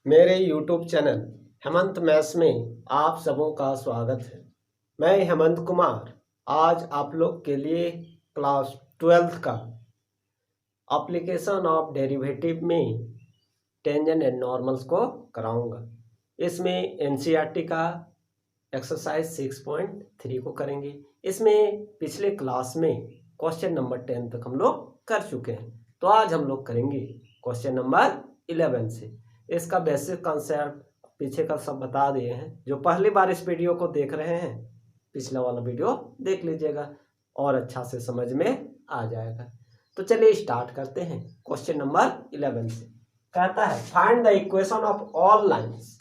मेरे YouTube channel Hemant maths में आप सबों का स्वागत है। मैं हेमंत कुमार आज आप लोग के लिए क्लास 12th का एप्लीकेशन ऑफ डेरिवेटिव में टेंजेंट एंड नॉर्मल्स को कराऊंगा। इसमें NCERT का एक्सरसाइज 6.3 को करेंगे। इसमें पिछले क्लास में क्वेश्चन नंबर 10 तक हम लोग कर चुके हैं, तो आज हम लोग करेंगे क्वेश्चन नंबर 11 से। इसका बेसिक कॉन्सेप्ट पीछे का सब बता दिए हैं। जो पहली बार इस वीडियो को देख रहे हैं, पिछला वाला वीडियो देख लीजिएगा और अच्छा से समझ में आ जाएगा। तो चलिए स्टार्ट करते हैं। क्वेश्चन नंबर 11 से कहता है find the equation of all lines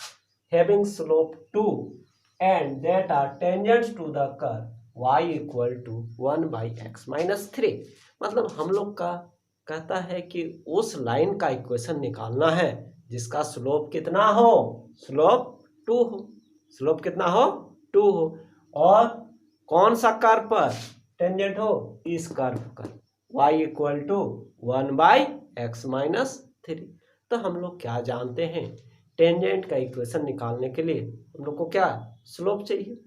having slope 2 and that are tangents to the curve y equal to 1/x-3। मतलब हम लोग का कहता है कि उस लाइन का इक्वेशन निकालना है जिसका स्लोप कितना हो, स्लोप 2 हो। स्लोप कितना हो, 2 हो। और कौन सा कर्व पर टेंजेंट हो, इस कर्व का y इक्वल टू 1/x-3। तो हम लोग क्या जानते हैं, टेंजेंट का इक्वेशन निकालने के लिए हम लोग को क्या स्लोप चाहिए।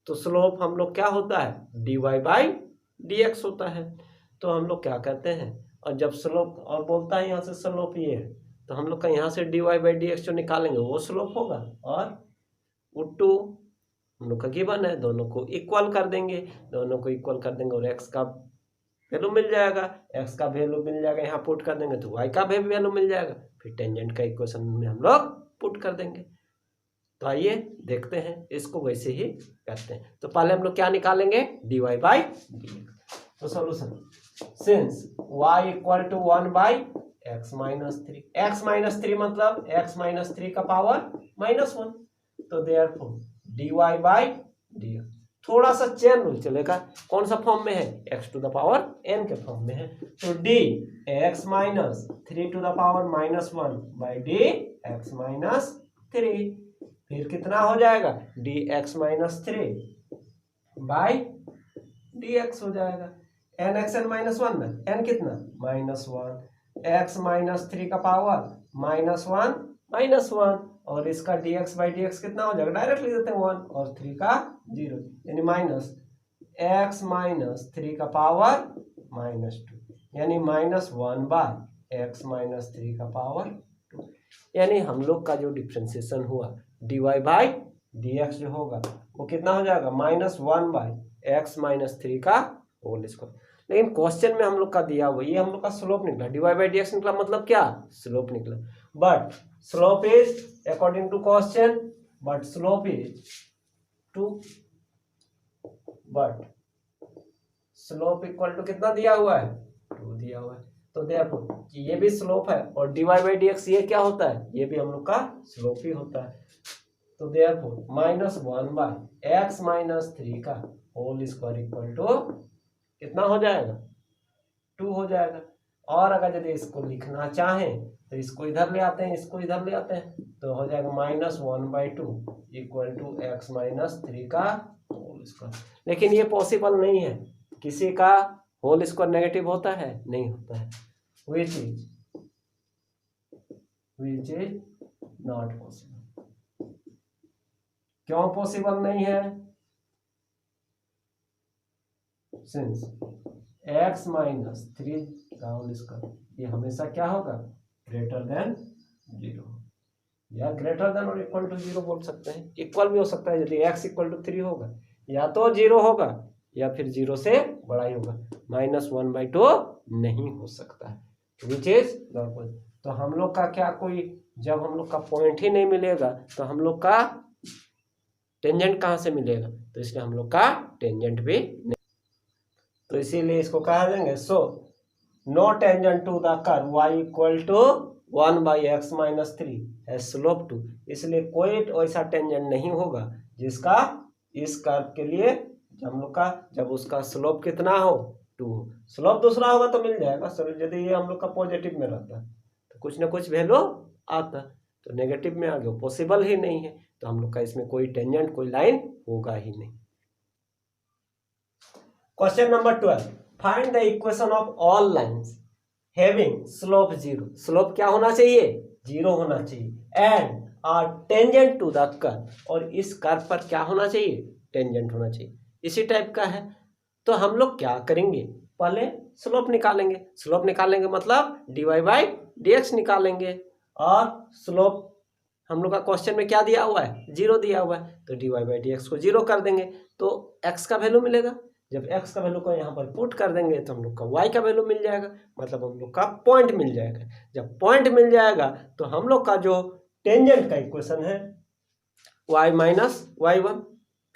तो स्लोप हम लोग क्या होता है, dy/dx होता है। तो हम लोग क्या कहते हैं, और जब स्लोप और बोलता है यहाँ से स्लोप ये है, तो हम लोग का यहाँ से dy/dx जो निकालेंगे वो स्लोप होगा। और वो 2 हम लोग का गिवन है, दोनों को इक्वल कर देंगे। दोनों को इक्वल कर देंगे और x का वैल्यू मिल जाएगा। x का वैल्यू मिल जाएगा, यहाँ पुट कर देंगे तो y का भी वैल्यू मिल जाएगा। फिर टेंजेंट का इक्वेशन में हम लोग पुट कर देंगे। तो आइए देखते हैं, इसको वैसे ही करते हैं। तो पहले हम लोग क्या निकालेंगे, dy/dx। तो solution, since y equal to 1/x-3, x-3 मतलब x-3 का पावर -1। तो देयरफॉर dy/dx थोड़ा सा चेन रूल चलेगा। कौन सा फॉर्म में है, x⁴n के फॉर्म में है। तो dx-3 to the power -1/dx-3। फिर कितना हो जाएगा, dx-3/dx हो जाएगा। nxn-1 में n कितना, -1, x-3 का पावर -1 और इसका dx/dx कितना हो जाएगा, डायरेक्ट लिख देते हैं 1 और 3 का 0, यानी -x-3 का पावर -2, यानी -1/x-3 का पावर 2। यानी हम लोग का जो डिफ्रेंसिएशन हुआ dy/dx जो होगा वो कितना हो जाएगा, -1/x-3 का होल स्क्वायर। लेकिन क्वेश्चन में हम लोग का दिया हुआ ये हम लोग का स्लोप निकला, dy/dx निकला, मतलब क्या, स्लोप निकला। But slope is according to question, but slope is 2, but slope equal to कितना दिया हुआ है, 2 दिया हुआ है। तो देयरफॉर ये भी स्लोप है और dy/dx ये क्या होता है, ये भी हम लोग का स्लोप ही होता है। तो देयरफॉर -1/x-3 का होल स्क्वायर इक्वल टू कितना हो जाएगा, 2 हो जाएगा। और अगर यदि इसको लिखना चाहें तो इसको इधर ले आते हैं, इसको इधर ले आते हैं, तो हो जाएगा -1/2 इक्वल टू x-3 का होल स्क्वायर। लेकिन ये पॉसिबल नहीं है, किसी का होल स्क्वायर नेगेटिव होता है, नहीं होता है, which is not possible। क्यों पॉसिबल नहीं है, सिंस x-3 का होल स्क्वायर ये हमेशा क्या होगा, ग्रेटर देन 0, या ग्रेटर देन और इक्वल टू 0 बोल सकते हैं। इक्वल भी हो सकता है, यदि x इक्वल टू 3 होगा या तो 0 होगा या फिर 0 से बड़ा ही होगा, -1/2 नहीं हो सकता है, विच इज नॉट पॉसिबल। तो हम लोग का क्या, कोई जब हम लोग का पॉइंट ही नहीं मिलेगा तो हम लोग का टेंजेंट कहाँ से मिलेगा, तो इसलिए हम लोग का टेंजेंट भी नहीं। तो इसीलिए इसको कहा देंगे so no tangent to the curve y equal to 1/x-3 है स्लोप 2। इसलिए कोई ऐसा टेंजेंट नहीं होगा जिसका इस कर्व के लिए हम लोग का, जब उसका स्लोप कितना हो, 2 हो। स्लोप दूसरा होगा तो मिल जाएगा, यदि ये हम लोग का पॉजिटिव में रहता तो कुछ ना कुछ वैल्यू आता, तो नेगेटिव में आ गया, पॉसिबल ही नहीं है। तो हम लोग का इसमें कोई टेंजेंट, कोई लाइन होगा ही नहीं। Question number 12, find the equation of all lines having slope 0। Slope क्या होना चाहिए, 0 होना चाहिए, and are tangent to the curve, और इस कर्व पर क्या होना चाहिए, टेंजेंट होना चाहिए, इसी टाइप का है। तो हम लोग क्या करेंगे, पहले स्लोप निकालेंगे, स्लोप निकालेंगे मतलब dy बाई dx निकालेंगे, और स्लोप हम लोग का क्वेश्चन में क्या दिया हुआ है, 0 दिया हुआ है, तो dy बाई dx को 0 कर देंगे तो x का वैल्यू मिलेगा। जब x का वैल्यू को यहाँ पर पुट कर देंगे तो हम लोग का y का वैल्यू मिल जाएगा, मतलब हम लोग का पॉइंट मिल जाएगा। जब पॉइंट मिल जाएगा तो हम लोग का जो टेंजेंट का इक्वेशन है y माइनस y1,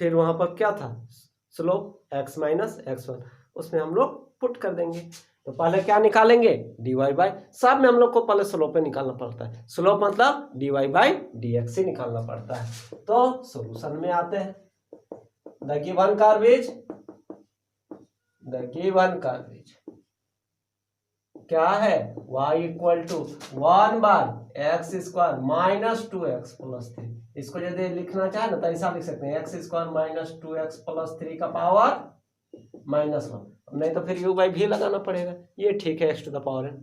फिर वहाँ पर क्या था स्लोप x माइनस x1, उसमें हम लोग पुट कर देंगे। तो पहले क्या निकालेंगे, dy बाई, सब में हम लोग को पहले स्लोप पे निकालना पड़ता है, स्लोप मतलब dy बाई dx ही निकालना पड़ता है। तो सॉल्यूशन में आते हैं, द गिवन कर्व इज क्या है, y equal to 1 by x square minus 2x plus 3। इसको यदि लिखना चाहे ना तो ऐसा लिख सकते हैं, x square minus 2x plus 3 का पावर -1, नहीं तो फिर u बाई भी लगाना पड़ेगा, ये ठीक है, x to the power n।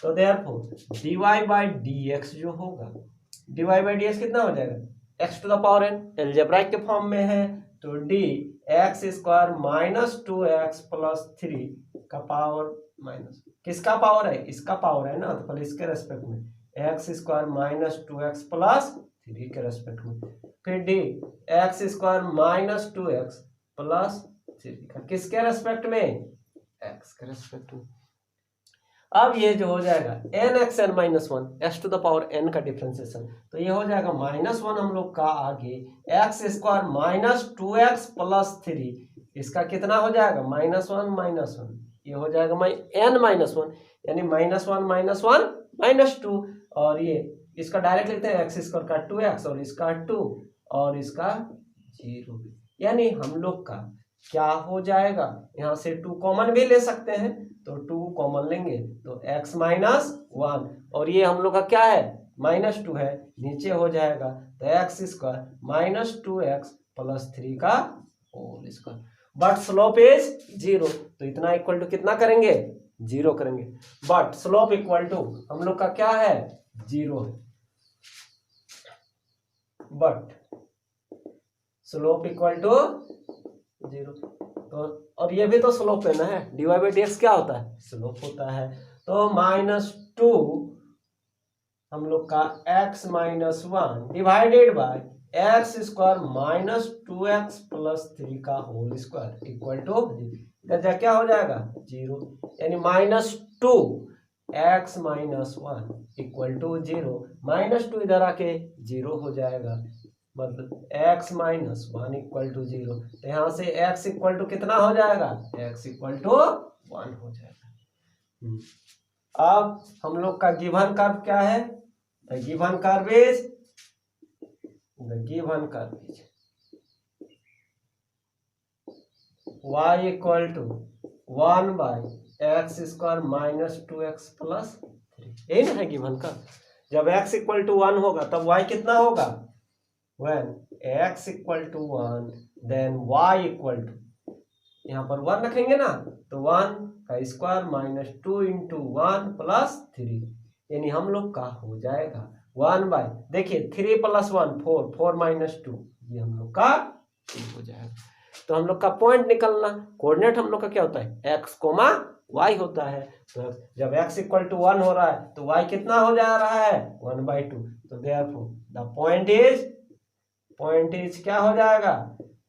तो देयरफॉर dy बाई dx जो होगा, dy बाई dx कितना हो जाएगा, x to the power n, algebraic के फॉर्म में है तो d x square minus 2x plus 3 का पावर माइनस, किसका पावर है, इसका पावर है ना, तो पहले इसके रेस्पेक्ट में x square minus 2x plus 3 के रेस्पेक्ट में, फिर D x square minus 2x plus 3 किसके रेस्पेक्ट में, x के रेस्पेक्ट में। अब ये जो हो जाएगा n x n minus one, x to the power n का डिफ्रेंसिएशन, तो ये हो जाएगा -1 हम लोग का आगे x square minus 2x plus 3, इसका कितना हो जाएगा -1, ये हो जाएगा n -1, यानी -1 -2, और ये इसका डायरेक्ट लिखते हैं एक्स स्क्वायर का 2x और इसका 2 और इसका 0, यानी हम लोग का क्या हो जाएगा, यहाँ से 2 कॉमन भी ले सकते हैं, तो 2 कॉमन लेंगे तो x -1, और ये हम लोग का क्या है -2 है, नीचे हो जाएगा तो x square minus 2x plus 3 का whole square, but slope is 0, तो इतना इक्वल टू कितना करेंगे, 0 करेंगे, बट स्लोप इक्वल टू हम लोग का क्या है 0 है, बट स्लोप इक्वल टू 0, तो और ये भी तो स्लोप है ना, है dy बाई dx क्या होता है, स्लोप होता है, तो -2 हम लोग का x -1 divided by x square minus 2x plus 3 का होल स्क्वायर इक्वल टू, इधर क्या हो जाएगा 0, यानी -2 x -1 इक्वल टू 0, -2 इधर आके 0 हो जाएगा, मतलब x -1 इक्वल टू 0, तो यहाँ से x इक्वल टू कितना हो जाएगा, x इक्वल टू 1 हो जाएगा। अब हम लोग का गिवन कर्व क्या है, the given curve is y equal to 1 by x square minus 2x plus 3, यही ना है गिवन कर्व। जब x इक्वल टू 1 होगा तब y कितना होगा, when x equal to 1 then y equal to, यहाँ पर 1 रखेंगे ना तो 1 का स्क्वायर माइनस 2 इंटू 1 प्लस 3, यानी हम लोग का हो जाएगा 1 बाई, देखिए 3 प्लस 1 4, 4 माइनस 2, ये हम लोग का हो जाएगा। तो हम लोग का पॉइंट निकलना, कोऑर्डिनेट हम लोग का क्या होता है x, y होता है, तो जब x इक्वल टू 1 हो रहा है तो y कितना हो जा रहा है 1/2, तो देयरफॉर द पॉइंट इज क्या हो जाएगा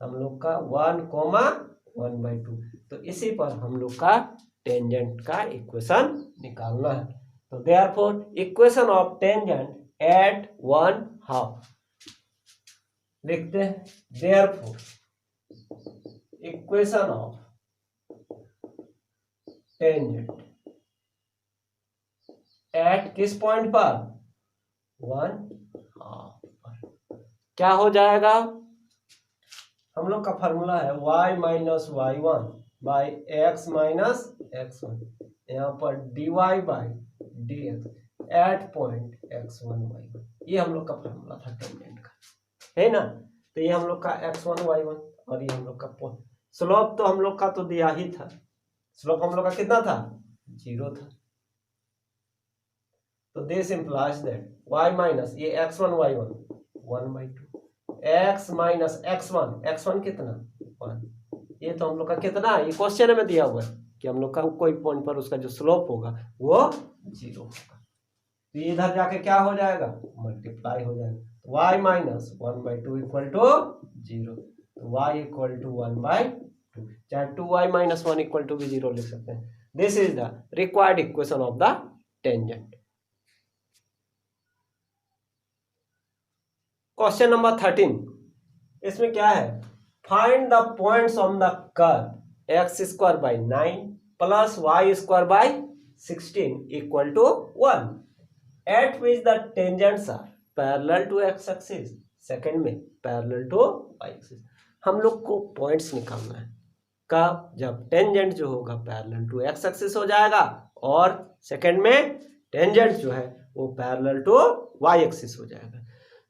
हम लोग का 1,1/2, तो इसी पर हम लोग का टेंजेंट का इक्वेशन निकालना है। तो therefore equation of tangent eight 1/2 लिखते हैं, therefore equation of tangent eight किस पॉइंट पर 1/2 पर क्या हो जाएगा, हम लोग का फॉर्मूला है y minus y1 by x minus x1, यहाँ पर dy by dx at point x1 y1, ये हम लोग का फॉर्मूला था टेंजेंट का, है ना। तो ये हम लोग का x1 y1 और ये हम लोग का पॉइंट, स्लोप तो हम लोग का तो दिया ही था, स्लोप हम लोग का कितना था 0 था, तो this implies that y minus ये x1 y1 1/2 x minus x1 कितना 1। ये तो हम लोग का कितना ये क्वेश्चन में दिया हुआ है कि हम लोग का कोई पॉइंट पर उसका जो स्लोप होगा वो 0 होगा। तो इधर जाके क्या हो जाएगा मल्टीप्लाई हो जाएगा। तो y माइनस 1/2 इक्वल टू 0। तो y इक्वल टू 1/2 चाहे 2y माइनस 1 इक्वल टू भी 0 लिख सकते हैं। This is the required equation of the tangent. Question number 13 इसमें क्या है find the points on the curve x² by 9 plus y² by 16 equal to 1 at which the tangents are parallel to x axis. Second में parallel to y axis. हम लोग को points निकालना है कब जब टेंजेंट जो होगा पैरेलल टू x एक्सिस हो जाएगा और सेकंड में टेंजेंट जो है वो पैरेलल टू y एक्सिस हो जाएगा।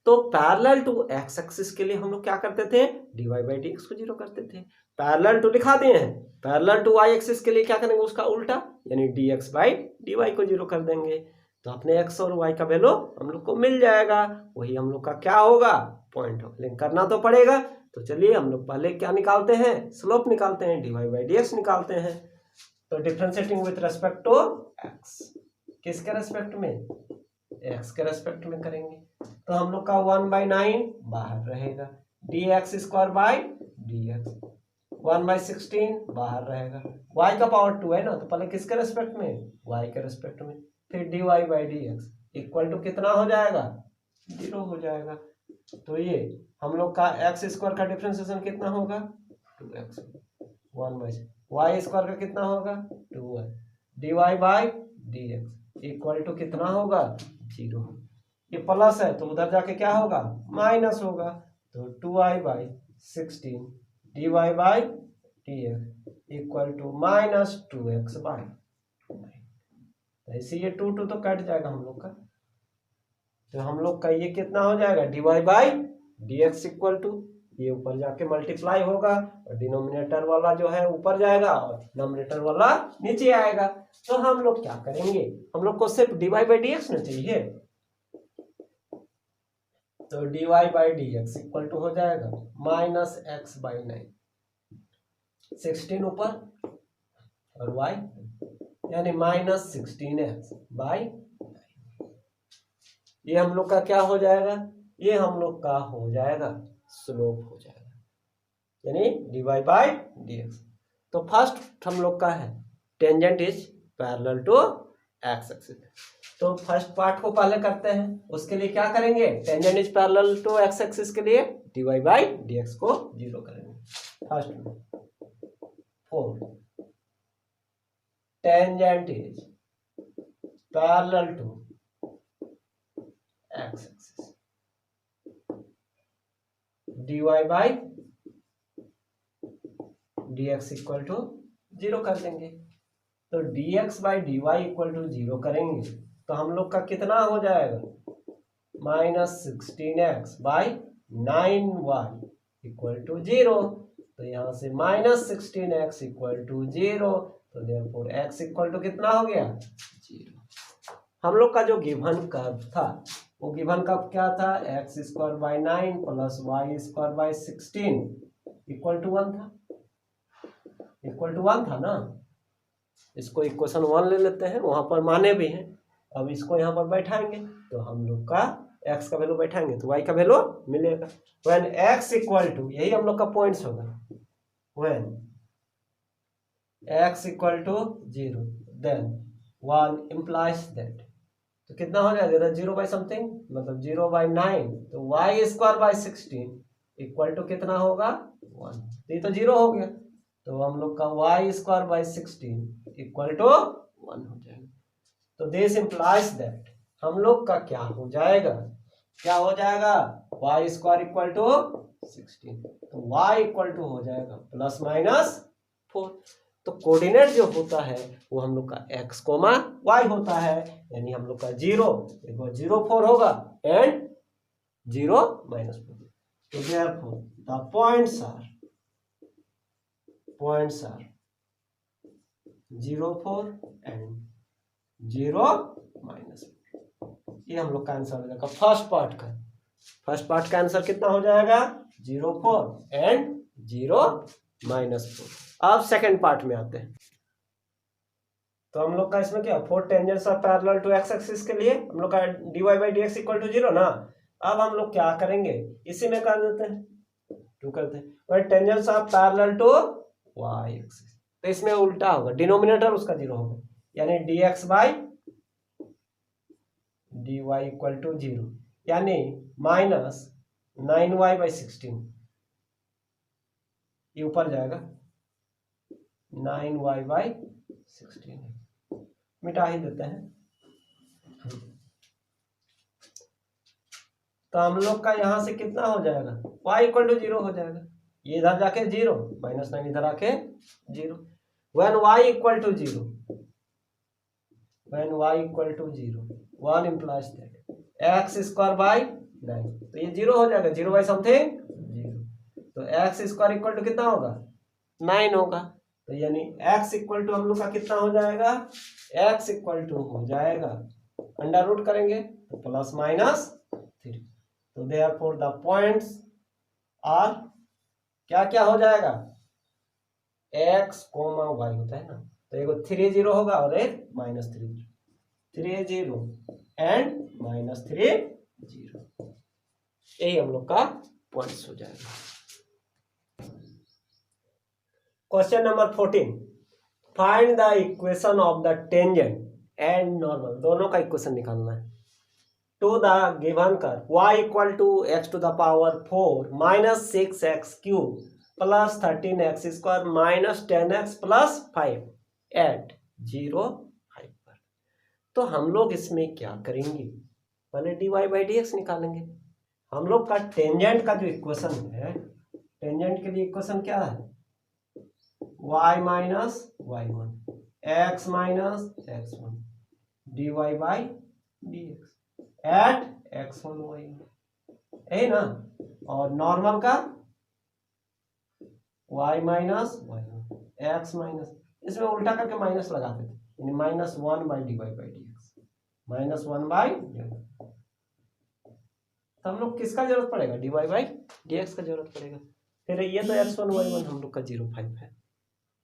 तो पैरेलल टू x एक्सिस के लिए हम लोग क्या करते थे dy बाई डी एक्स को 0 करते थे। पैरेलल टू लिखा दिए हैं पैरेलल टू y एक्सिस के लिए क्या करेंगे उसका उल्टा यानी dx बाई dy को 0 कर देंगे। तो अपने x और y का वैल्यू हम लोग को मिल जाएगा वही हम लोग का क्या होगा पॉइंट होगा। लेकिन करना तो पड़ेगा। तो चलिए हम लोग पहले क्या निकालते हैं स्लोप निकालते हैं dy बाई dx निकालते हैं। तो differentiating with respect to x किसके रेस्पेक्ट में x के रेस्पेक्ट में करेंगे। तो हम लोग का 1/9 बाहर रहेगा dx² बाई dx 1/16 बाहर रहेगा y का पावर 2 है ना तो पहले किसके रेस्पेक्ट में y के रेस्पेक्ट में फिर dy by dx equal to कितना हो जाएगा 0 हो जाएगा। तो ये हम लोग का x² का डिफरेंशिएशन कितना होगा 2x 1/y² का कितना होगा 2y dy by dx equal to कितना होगा 0। ये प्लस है तो उधर जाके क्या होगा माइनस होगा। तो 2i by 16 dy by dx equal to minus 2x by 9। ऐसे ये 2 तो कट जाएगा हम लोग का। तो हम लोग का ये कितना हो जाएगा dy by dx equal to ये ऊपर जाके मल्टीप्लाई होगा और डिनोमिनेटर वाला जो है ऊपर जाएगा और डिनोमिनेटर वाला नीचे आएगा। तो हम लोग क्या करेंगे हम लोग को सिर्फ dy बाई dx ना चाहिए। तो dy by dx equal to हो जाएगा माइनस x बाई 9 16 ऊपर और y यानी माइनस 16x बाई 9। ये हम लोग का क्या हो जाएगा ये हम लोग का हो जाएगा स्लोप हो जाएगा यानी dy बाई dx। तो फर्स्ट हम लोग का है tangent is parallel to x axis. तो फर्स्ट पार्ट को पहले करते हैं उसके लिए क्या करेंगे tangent is parallel to x axis के लिए dy बाई dx को 0 करेंगे। फर्स्ट में 4 tangent is parallel to x axis dy by dx equal to 0 कर देंगे। तो dx by dy equal to 0 करेंगे तो हम लोग का कितना हो जाएगा minus 16x by 9y equal to 0। तो यहाँ से माइनस 16x इक्वल टू 0 तो देयरफॉर x इक्वल टू कितना हो गया 0। हम लोग का जो गिवन कर्व था वो गिवन कर्व क्या था x² by 9 plus y² by 16 equal to 1 था इक्वल टू 1 था ना। इसको इक्वेशन 1 ले लेते हैं वहां पर माने भी हैं। अब इसको यहाँ पर बैठाएंगे तो हम लोग का x का वैल्यू बैठाएंगे तो y का वैल्यू मिलेगा। व्हेन x इक्वल टू यही हम लोग का पॉइंट्स होगा when x equal to 0 then 1 implies that तो कितना हो जाएगा 0 बाई समथिंग मतलब 0 बाई 9 तो y² बाई 16 इक्वल टू कितना होगा 1। तो ये तो 0 हो गया तो हम लोग का y² बाई 16 इक्वल टू 1 हो जाएगा। तो दिस इम्प्लाइज दैट हम लोग का क्या हो जाएगा y² इक्वल टू 16 तो y इक्वल टू हो जाएगा प्लस माइनस 4। तो कोऑर्डिनेट जो होता है वो हम लोग का x, y होता है यानी हम लोग का 0 0 4 होगा एंड 0 माइनस 4। तो therefore the points are 0 4 and 0 minus 4। ये हम लोग का आंसर हो जाएगा फर्स्ट पार्ट का। फर्स्ट पार्ट का आंसर कितना हो जाएगा 0.4 एंड 0-4। अब सेकंड पार्ट में आते हैं। तो हम लोग का इसमें क्या 4 tangents are parallel to x axis के लिए हम लोग का dy/dx इक्वल टू 0 ना। अब हम लोग क्या करेंगे इसी में कर देते हैं 2 करते हैं और tangents are parallel to y axis. तो इसमें उल्टा होगा डिनोमिनेटर उसका 0 होगा यानी dx/dy इक्वल टू 0 यानी -9y/16 ये ऊपर जाएगा 9y/16 मिटा ही देते हैं। तो हम लोग का यहां से कितना हो जाएगा y इक्वल टू 0 हो जाएगा। ये इधर जाके 0 -9 इधर आके 0 when y equal to 0 1 implies that x square by 9 तो ये 0 हो जाएगा 0 बाई समथिंग 0 तो x स्क्वायर इक्वल टू कितना होगा 9 होगा। तो यानी x इक्वल टू हम लोग का कितना हो जाएगा x इक्वल टू हो जाएगा अंडर रूट करेंगे तो +-3 तो देयरफॉर द पॉइंट्स आर क्या क्या हो जाएगा x, y होता है ना तो एक 3 0 होगा और एक -3 0 एंड -3 0 यही हम लोग का पॉइंट्स हो जाएगा। Question number 14 find the equation of the tangent and normal दोनों का इक्वेशन निकालना है to the given curve y equal to x to the power 4 -6x cube plus 13x square -10x plus 5 at 0 5 पर। तो हम लोग इसमें क्या करेंगे पहले dy/dx निकालेंगे। हम लोग का टेंजेंट का जो इक्वेशन है टेंजेंट के लिए इक्वेशन क्या है y minus y1 x minus x1 dy/dx at x1 y1 है ना। और नॉर्मल का y minus y1 x minus इसमें उल्टा करके माइनस लगा देते यानी -1/dy/dx -1/dy। तो हम लोग किसका जरूरत पड़ेगा dy/dx का जरूरत पड़ेगा। फिर ये तो x1 y1 हम लोग का 0.5 है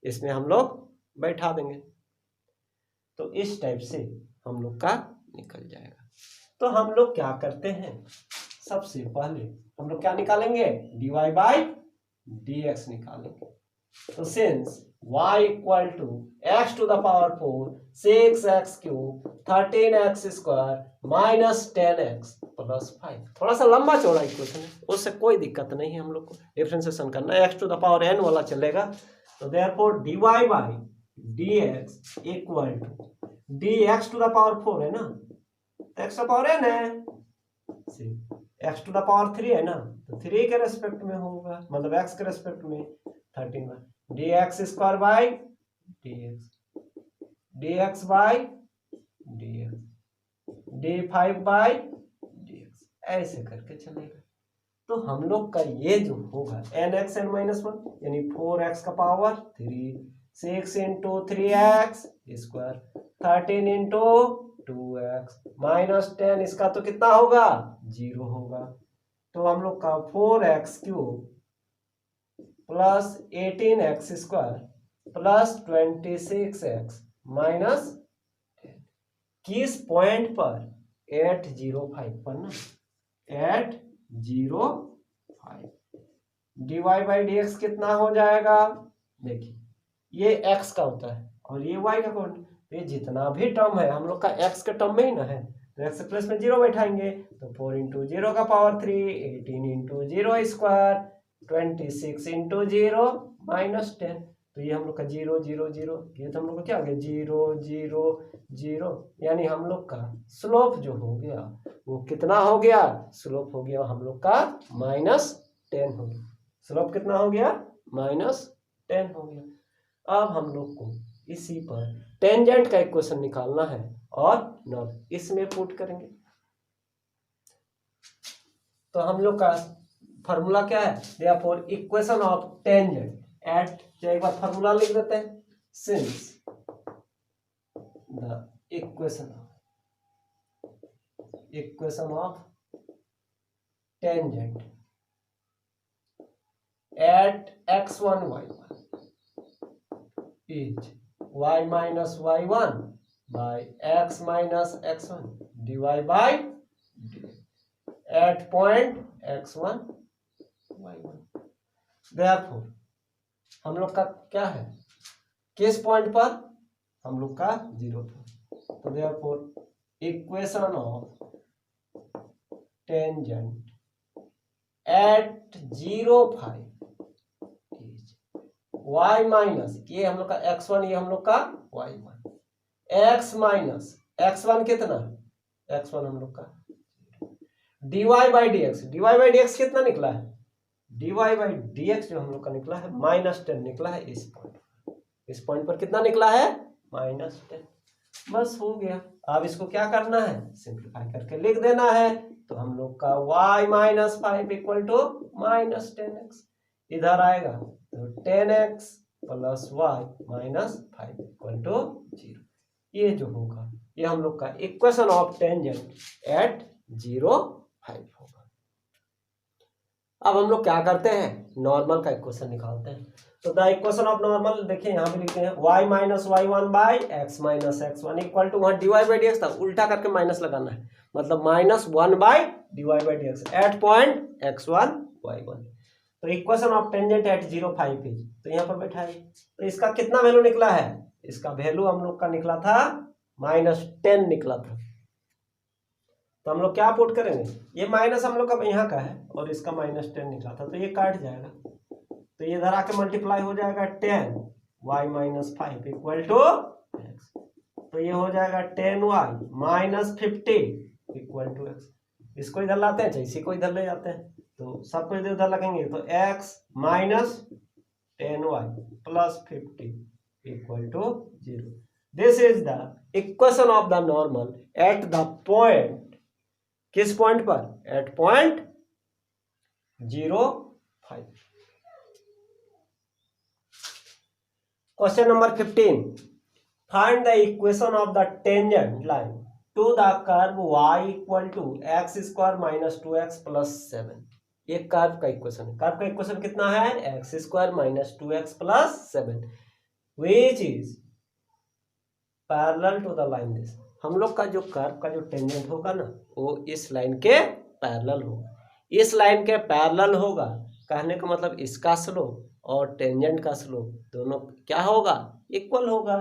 इसमें हम लोग बैठा देंगे तो इस टाइप से हम लोग का निकल जाएगा। तो हम लोग क्या करते हैं सबसे पहले हम लोग क्या निकालेंगे dy/dx निकालेंगे। तो since y equal to x to the power 4 6x cube 13x square -10x plus 5 थोड़ा सा लंबा चौड़ा इक्वेशन है उससे कोई दिक्कत नहीं है हम लोग को डिफरेंशिएशन करना है x to the power n वाला चलेगा। तो therefore dy/dx equal to dx to the power 4 है ना x to the power n है x टू द पावर 3 है ना तो 3 के रेस्पेक्ट में होगा मतलब x के रेस्पेक्ट में 13 dx square by dx by dx d5/dx ऐसे करके चलेगा। तो हम लोग का ये जो होगा nx n -1 यानी 4x का power 3 6 into 3x square 13 into 2x -10 इसका तो कितना होगा 0 होगा। तो हम लोग का 4x cube plus 18x square plus 26x -10 किस पॉइंट पर 805 पर ना 805 dy/dx कितना हो जाएगा देखिए ये x का होता है और ये y का कौन ये जितना भी टर्म है हम लोग का x के टर्म में ही ना है तो x प्लस में 0 बैठाएंगे तो 4 into 0 का पावर 3 18 into 0 स्क्वायर 26 into 0 -10 तो ये हम लोग का 0 0 0 ये तो हम लोग का क्या हो गया 0 0 0 यानी हम लोग का स्लोप जो हो गया वो कितना हो गया स्लोप हो गया हम लोग का -10 हो गया। स्लोप कितना हो गया -10 हो गया। अब हम लोग को इसी पर टेंजेंट का इक्वेशन निकालना है और नॉर्मल इसमें पुट करेंगे। तो हम लोग का फॉर्मूला क्या है therefore equation of tangent eight एक बार फॉर्मूला लिख देते हैं since the equation equation of tangent eight x1 y1 is y minus y1 by x minus x1 dy by dx at point x1 y1। therefore हम लोग का क्या है, किस पॉइंट पर, हम लोग का 0 पर। तो therefore equation of tangent at 0 5 y minus, ये हम लोग का x1, ये हम लोग का y1, x माइनस x1 कितना, x1 हम लोग का dy बाई dx कितना निकला है, dy बाई dx जो हम लोग का निकला है -10 निकला है। इस पॉइंट पर कितना निकला है, -10। बस हो गया। अब इसको क्या करना है, सिंप्लीफाई करके लिख देना है। तो हम लोग का y minus 5 equal to -10x, इधर आएगा तो 10x plus y minus 5 equal to 0। ये जो होगा ये हम लोग का इक्वेशन ऑफ टेंजेंट एट 0 5 होगा। अब हम लोग क्या करते हैं, नॉर्मल का इक्वेशन निकालते हैं। तो द इक्वेशन ऑफ नॉर्मल देखिए यहाँ पे लिखते हैं y minus y1 by x minus x1 equal to, वहाँ dy बाई dx था, उल्टा करके माइनस लगाना है, मतलब -1 by dy by dx at point x1 y1। तो equation of tangent at 0 5 is, तो यहाँ पर बैठाइए। तो इसका कितना वैल्यू निकला है, इसका वैल्यू हम लोग का निकला था -10 निकला था। तो हम लोग क्या पुट करेंगे, ये माइनस हम लोग का यहाँ का है और इसका -10 निकला था, तो ये काट जाएगा, तो ये इधर आके मल्टीप्लाई हो जाएगा 10 y minus 5 equal to x। तो ये हो जाएगा 10y minus 50 equal to x। इसको इधर लाते हैं, इसी को इधर ले जाते हैं, तो सबको इधर उधर लगेंगे, तो x minus 10y plus 50 equal to 0। This is the equation of the normal at the point, किस पॉइंट पर, at point 0 5। Question number 15, find the equation of the tangent line to the curve y equal to x square minus 2x plus 7। ये curve का equation है। Curve का equation कितना है, x square minus 2x plus 7 which is parallel to the line this. हम लोग का जो कर्व का जो टेंजेंट होगा ना, वो इस लाइन के पैरेलल होगा, इस लाइन के पैरेलल होगा। कहने का मतलब इसका स्लोप और टेंजेंट का स्लोप दोनों क्या होगा, इक्वल होगा।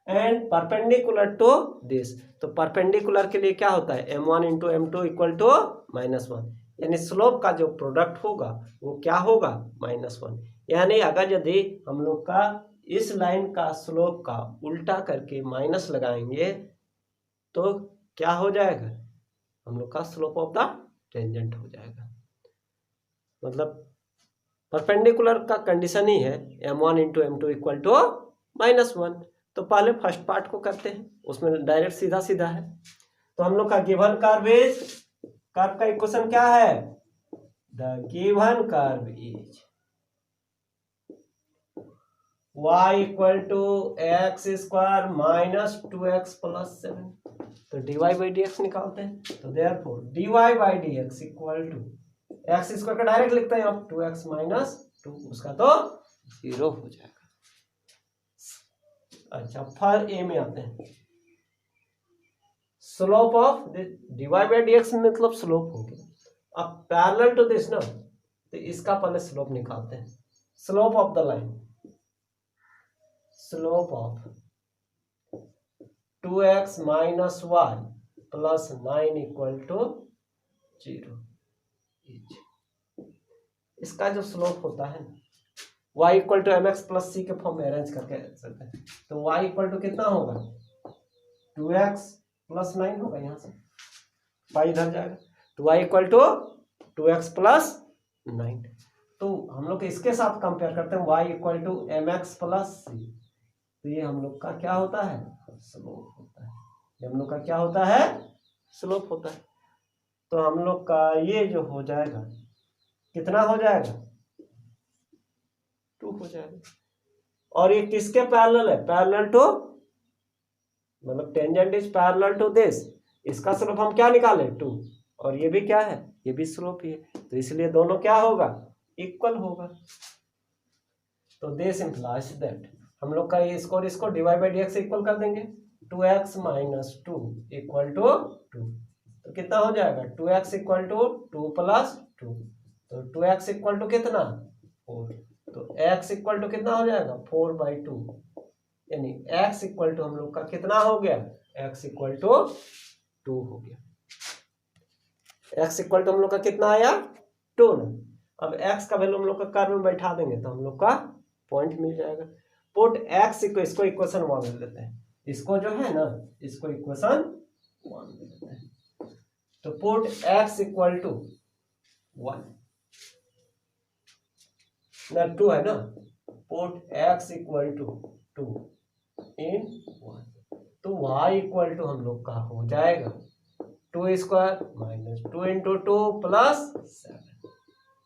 एंड परपेंडिकुलर टू दिस, तो परपेंडिकुलर के लिए क्या होता है, m1 into m2 equal to -1, यानी स्लोप का जो प्रोडक्ट होगा वो क्या होगा, -1। यानी अगर यदि हम लोग का इस लाइन का स्लोप का उल्टा करके माइनस लगाएंगे तो क्या हो जाएगा, हम लोग का स्लोप ऑफ द टेंजेंट हो जाएगा। मतलब परपेंडिकुलर का कंडीशन ही है m1 into m2 equal to -1। तो पहले फर्स्ट पार्ट को करते हैं, उसमें डायरेक्ट सीधा सीधा है। तो हम लोग का गिवन कर्व इज, कर्व का इक्वेशन क्या है, the given curve is y equal to x square minus 2x plus 7। तो dy बाई dx निकालते हैं। तो therefore dy by dx equal to x square का डायरेक्ट लिखते हैं अब 2x माइनस 2, उसका तो 0 हो जाएगा। अच्छा, फर ए में आते हैं। Slope of dy by dx मतलब स्लोप हो गया। अब पैरेलल टू दिस ना, तो इसका पहले स्लोप निकालते हैं। Slope of the line, slope of 2x minus y plus 9 equal to 0। इसका जो स्लोप होता है y equal to mx plus c के फॉर्म में अरेंज करके सकते हैं। तो y इक्वल टू कितना होगा, 2x प्लस 9 होगा, यहाँ से y इधर जाएगा, तो y equal to 2x plus 9। तो हम लोग इसके साथ कंपेयर करते हैं, y equal to mx plus c। तो ये हम लोग का क्या होता है, स्लोप होता है। ये हम लोग का क्या होता है, स्लोप होता है। तो हम लोग का ये जो हो जाएगा, कितना हो जाएगा, 2 हो जाएगा। और ये किसके पैरेलल है, पैरेलल टू, मतलब tangent is parallel to this, इसका स्लोप हम क्या निकाले 2, और ये भी क्या है, ये भी स्लोप ही है, तो इसलिए दोनों क्या होगा, इक्वल होगा। तो दिस इंप्लाइज दैट हम लोग का ये इसको डिवाइड बाई dx इक्वल कर देंगे, 2x माइनस 2 इक्वल टू 2, तो कितना हो जाएगा 2x इक्वल टू 2 प्लस 2, तो 2x इक्वल टू कितना 4, तो x इक्वल टू कितना हो जाएगा 4/2, यानी x इक्वल टू हम लोग का कितना हो गया, x इक्वल टू 2 हो गया। x इक्वल टू हम लोग का कितना आया 2 ना। अब x का वैल्यू हम लोग का कर्व में बैठा देंगे तो हम लोग का पॉइंट मिल जाएगा। पुट x इसको इक्वेशन 1 ले लेते हैं, इसको जो है ना इसको इक्वेशन 1 ले लेते हैं, तो पुट x इक्वल टू 1 ना 2 है ना, पुट x इक्वल टू 2 इन 1, तो y इक्वल टू हम लोग का हो जाएगा 2 स्क्वायर माइनस 2 इंटू 2 प्लस 7,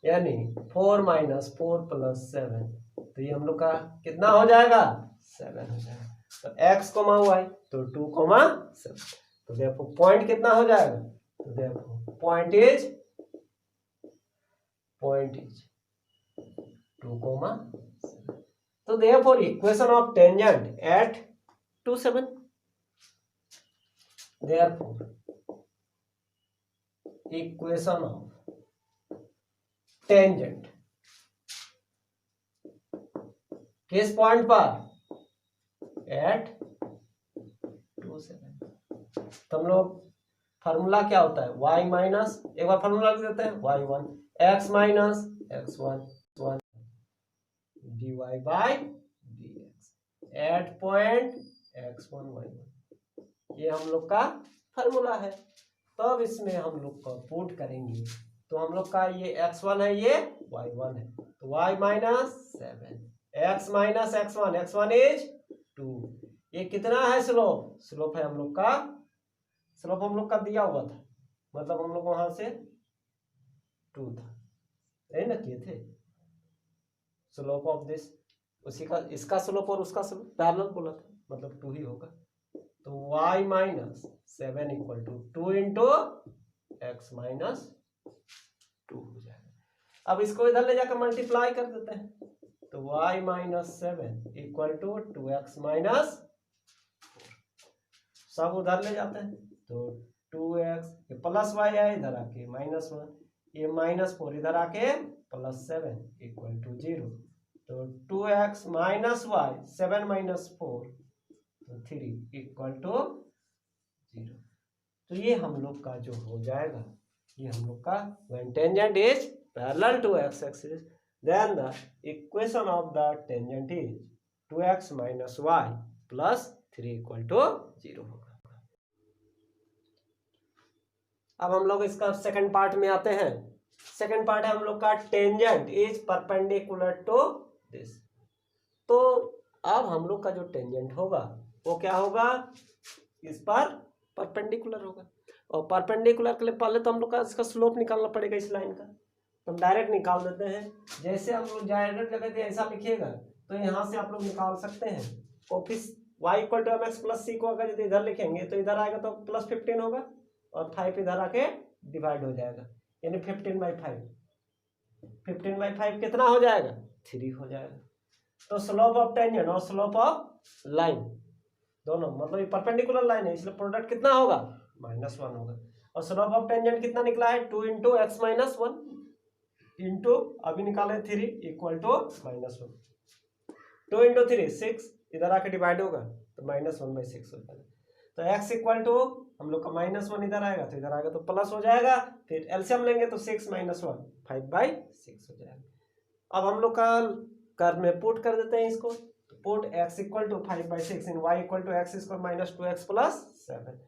यानी 4 माइनस 4 प्लस 7, तो ये हम लोग का कितना हो जाएगा 7 हो जाएगा। तो x कोमा y तो 2 कोमा 7, तो देखो पॉइंट कितना हो जाएगा, तो देखो पॉइंट इज 2 कोमा 7, तो therefore equation of tangent at 2 7, therefore equation of tangent किस पॉइंट पर एट 2 7, तो हम लोग फार्मूला क्या होता है y माइनस, एक बार फार्मूला लिख देते हैं y1 x minus x1 1 dy by dx at point x1 y1, ये हम लोग का फार्मूला है। तब इसमें हम लोग को पुट करेंगे तो हम लोग का ये x1 है ये y1 है, तो y minus 7 x minus x1, x1 is 2, ये कितना है स्लोप, स्लोप है हम लोग का, स्लोप हम लोग का दिया हुआ था, मतलब हम लोग वहां से 2 था, यही ना किए थे स्लोप ऑफ दिस, उसी का इसका स्लोप और उसका स्लोप पैरेलल बोला था, मतलब 2 ही होगा, तो y minus 7 equal to 2 into x minus 2 हो जाएगा। अब इसको इधर ले जाकर मल्टीप्लाई कर देते हैं, तो y minus 7 equal to 2x minus 4, सब उधर ले जाते हैं, तो 2x ये प्लस y है इधर आके माइनस 1, ये माइनस 4 इधर आके प्लस 7 इक्वल टू 0, तो 2x माइनस y 7 माइनस 4 तो 3 इक्वल टू 0, तो ये हम लोग का जो हो जाएगा, ये हम लोग का when tangent is parallel to x axis then the equation of the tangent is 2x minus y plus 3 equal to 0 होगा। अब हम लोग इसका सेकंड पार्ट में आते हैं। सेकंड पार्ट है हम लोग का tangent is perpendicular to this, तो अब हम लोग का जो टेंजेंट होगा वो क्या होगा, इस पर परपेंडिकुलर होगा, और परपेंडिकुलर के लिए पहले तो हम लोग का इसका स्लोप निकालना पड़ेगा इस लाइन का, तो हम डायरेक्ट निकाल देते हैं, जैसे हम लोग डायरेक्ट जगह पे ऐसा लिखिएगा तो यहाँ से आप लोग निकाल सकते हैं, और फिर y equal to mx plus c को अगर यदि इधर लिखेंगे तो इधर आएगा तो प्लस 15 होगा, और 5 इधर आके डिवाइड हो जाएगा, यानी 15/5, 15/5 कितना हो जाएगा 3 हो जाएगा। तो स्लोप ऑफ टेंजेंट और स्लोप ऑफ लाइन दोनों, मतलब ये परपेंडिकुलर लाइन है इसलिए प्रोडक्ट कितना होगा -1 होगा, और स्लोप ऑफ टेंजेंट कितना निकला है 2 इंटू एक्स माइनस 1 इंटू अभी निकाले 3 इक्वल टू -1, 2 इंटू 3 6 इधर आके डिवाइड होगा तो -1/6 हो जाएगा, तो x इक्वल टू हम लोग का -1 इधर आएगा तो इधर आएगा तो प्लस हो जाएगा, फिर एलसीएम लेंगे तो 6 - 1 5/6 हो जाएगा। अब हम लोग का कर्व में पुट कर देते हैं इसको, तो put x equal to 5/6 in y equal to x square minus 2x plus 7,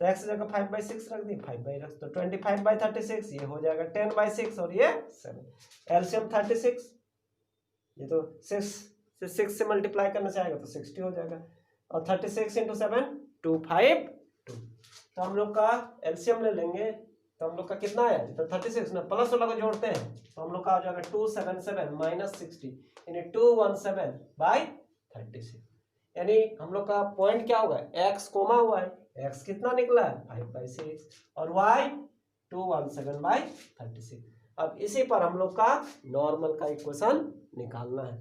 तो x जगह 5/6 रख दी, 5 रख तो 25/36 ये हो जाएगा 10/6 और ये 7, एलसीएम 36, ये तो 6 से मल्टीप्लाई करना चाहेगा तो 60 हो जाएगा, और 36 इंटू 7 252, तो हम लोग का एलसीएम ले लेंगे तो हम लोग का कितना है, तो 36 ना प्लस वाला को जोड़ते हैं तो हम लोग का आ जाएगा 277 माइनस 60 यानी 217/36, यानी हम लोग का पॉइंट क्या होगा x कोमा हुआ है एक्स कितना निकला है 5/6 और वाई 217/36। अब इसी पर हम लोग का नॉर्मल का इक्वेशन निकालना है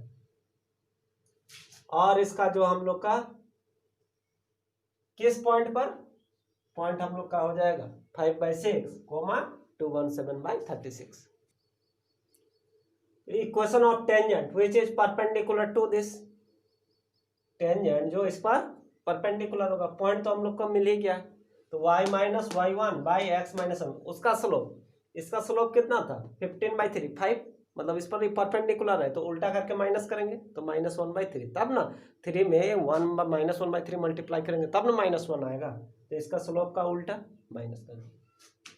और इसका जो हम लोग का किस पॉइंट पर पॉइंट हम लोग का हो जाएगा 5/6 comma 217/36। Equation of tangent which is perpendicular to this, tangent जो इस पर परपेंडिकुलर होगा, पॉइंट तो हम लोग को मिल ही गया, तो y माइनस y1/x-1 उसका स्लोप, इसका स्लोप कितना था 15/3, 5 मतलब इस पर परपेंडिकुलर है तो उल्टा करके माइनस करेंगे तो -1/3, तब ना 3 में -1/3 मल्टीप्लाई करेंगे तब ना -1 आएगा, तो इसका स्लोप का उल्टा माइनस करेंगे।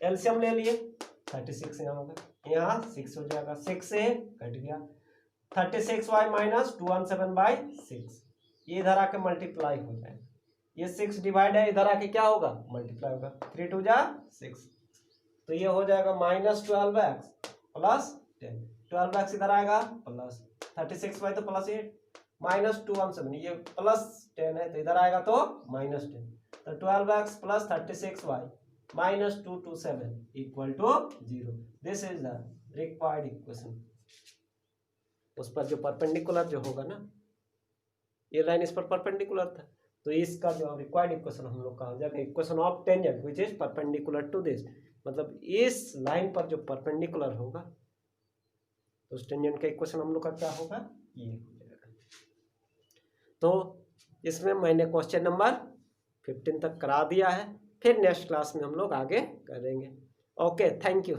एलसीएम ले लिए 36 यहाँ होगा, यहाँ 6 हो जाएगा, 6 से कट गया 36y माइनस 217/6, ये इधर आके मल्टीप्लाई हो जाएगा, ये 6 डिवाइड है इधर आके क्या होगा मल्टीप्लाई होगा, 3 2 जा 6, तो ये हो जाएगा -12x प्लस 10, 12x इधर आएगा प्लस 36y तो +8 -217, ये +10 है तो इधर आएगा तो -10, तो 12x plus 36y -227 equal to 0। This is the required equation. उस पर जो परपेंडिकुलर जो होगा ना, ये लाइन इस पर परपेंडिकुलर था तो इसका जो रिक्वायर्ड इक्वेशन हम लोग का हो जाएगा equation of tangent which is perpendicular to this, मतलब इस लाइन पर जो परपेंडिकुलर होगा तो उस टेंजेंट का इक्वेशन हम लोग का क्या होगा ये हो जाएगा। तो इसमें मैंने क्वेश्चन नंबर 15 तक करा दिया है, फिर नेक्स्ट क्लास में हम लोग आगे करेंगे। Okay, thank you.